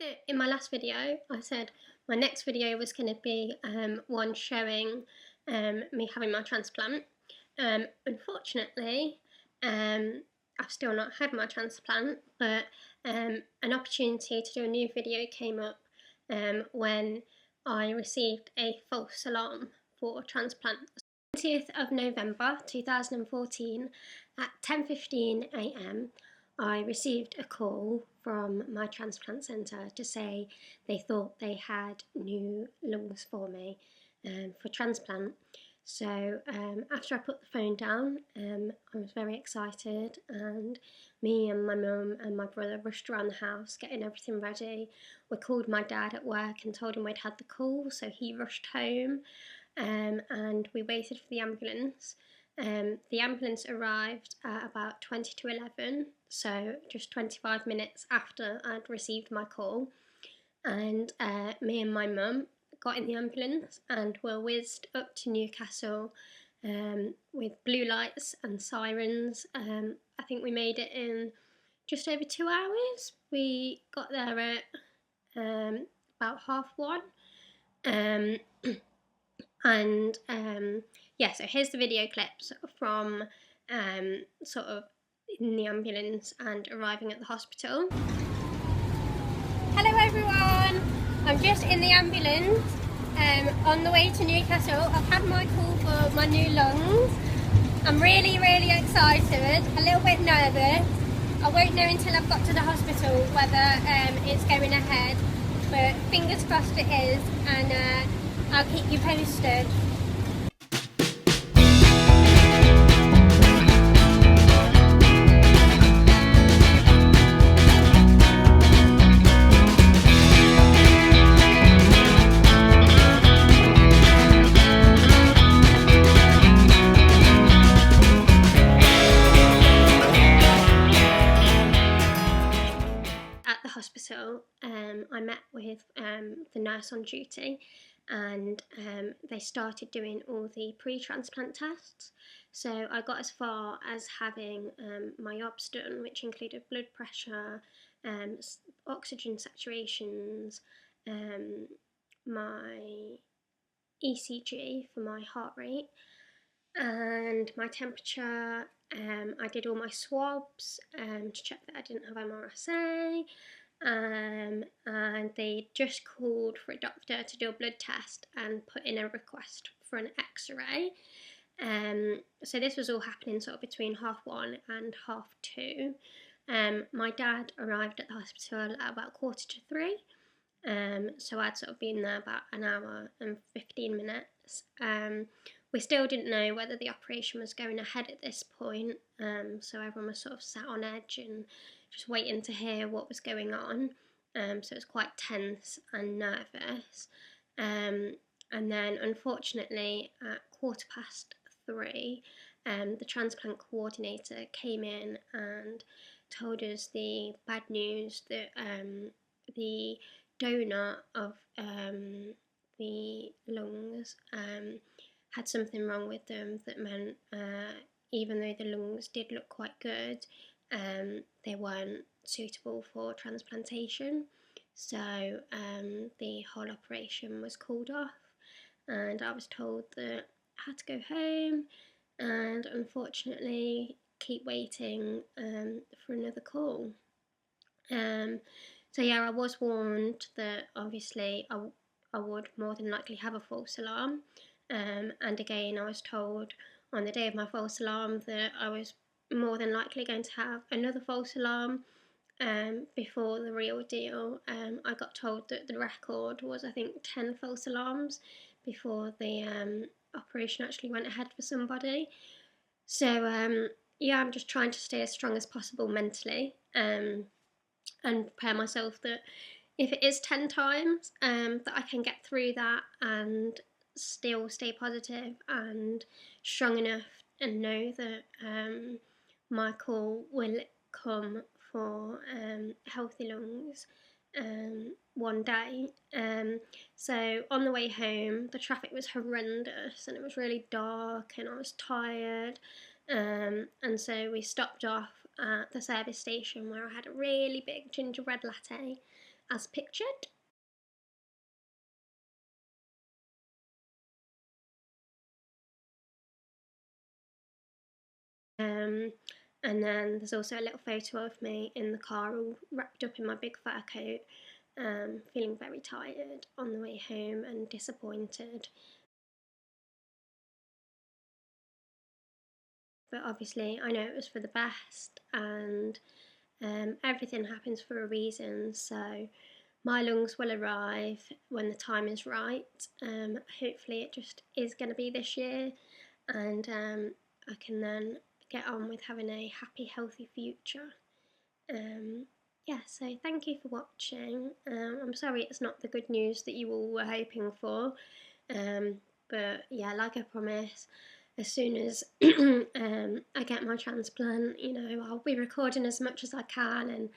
That in my last video I said my next video was going to be one showing me having my transplant. Unfortunately, I've still not had my transplant, but an opportunity to do a new video came up when I received a false alarm for transplant. 20th of November 2014 at 10:15 a.m. I received a call from my transplant centre to say they thought they had new lungs for me for transplant. So after I put the phone down, I was very excited, and me and my mum and my brother rushed around the house getting everything ready. We called my dad at work and told him we'd had the call, so he rushed home. And we waited for the ambulance. The ambulance arrived at about 20 to 11, so just 25 minutes after I'd received my call. And me and my mum got in the ambulance and were whizzed up to Newcastle with blue lights and sirens. I think we made it in just over 2 hours. We got there at about 1:30. And yeah, so here's the video clips from sort of in the ambulance and arriving at the hospital. Hello everyone, I'm just in the ambulance on the way to Newcastle. I've had my call for my new lungs. I'm really excited, a little bit nervous. I won't know until I've got to the hospital whether it's going ahead, but fingers crossed it is, and I'll keep you posted. At the hospital, I met with the nurse on duty, and they started doing all the pre-transplant tests. So I got as far as having my obs done, which included blood pressure, oxygen saturations, my ECG for my heart rate, and my temperature. I did all my swabs to check that I didn't have MRSA. And they just called for a doctor to do a blood test and put in a request for an x-ray. So this was all happening sort of between 1:30 and 2:30. My dad arrived at the hospital at about 2:45. So I'd sort of been there about an hour and 15 minutes. We still didn't know whether the operation was going ahead at this point, so everyone was sort of sat on edge and just waiting to hear what was going on. So it was quite tense and nervous. And then unfortunately at 3:15, the transplant coordinator came in and told us the bad news that the donor of the lungs had something wrong with them that meant even though the lungs did look quite good, they weren't suitable for transplantation. So the whole operation was called off, and I was told that I had to go home and unfortunately keep waiting for another call. So yeah, I was warned that obviously I would more than likely have a false alarm. And again, I was told on the day of my false alarm that I was more than likely going to have another false alarm before the real deal. I got told that the record was, I think, 10 false alarms before the operation actually went ahead for somebody. So yeah, I'm just trying to stay as strong as possible mentally and prepare myself that if it is 10 times, that I can get through that and still stay positive and strong enough and know that my call will come for healthy lungs one day. So on the way home, the traffic was horrendous and it was really dark and I was tired, and so we stopped off at the service station where I had a really big gingerbread latte, as pictured. And then there's also a little photo of me in the car all wrapped up in my big fur coat, feeling very tired on the way home and disappointed. But obviously I know it was for the best, and everything happens for a reason, so my lungs will arrive when the time is right. Hopefully it just is going to be this year, and I can then get on with having a happy, healthy future. Yeah, so thank you for watching. I'm sorry it's not the good news that you all were hoping for, but yeah, like I promised, as soon as I get my transplant, I'll be recording as much as I can,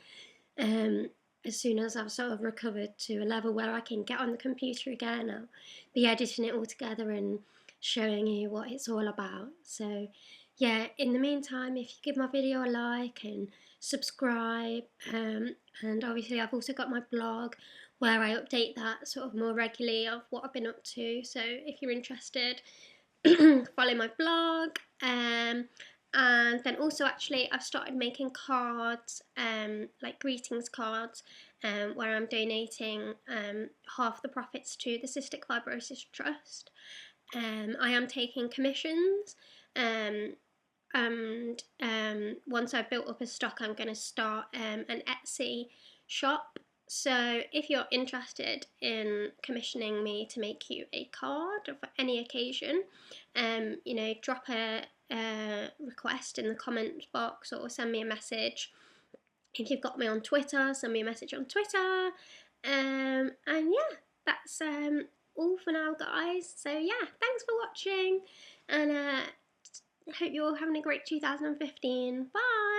and as soon as I've sort of recovered to a level where I can get on the computer again, I'll be editing it all together and showing you what it's all about. So yeah, in the meantime, if you give my video a like and subscribe, and obviously I've also got my blog where I update that sort of more regularly of what I've been up to, so if you're interested, follow my blog. And then also, actually, I've started making cards, like greetings cards, where I'm donating half the profits to the Cystic Fibrosis Trust. I am taking commissions, and once I've built up a stock, I'm going to start an Etsy shop. So if you're interested in commissioning me to make you a card for any occasion, drop a request in the comment box or send me a message. If you've got me on Twitter, send me a message on Twitter. And yeah, that's all for now, guys. So yeah, thanks for watching, and I hope you're all having a great 2015. Bye!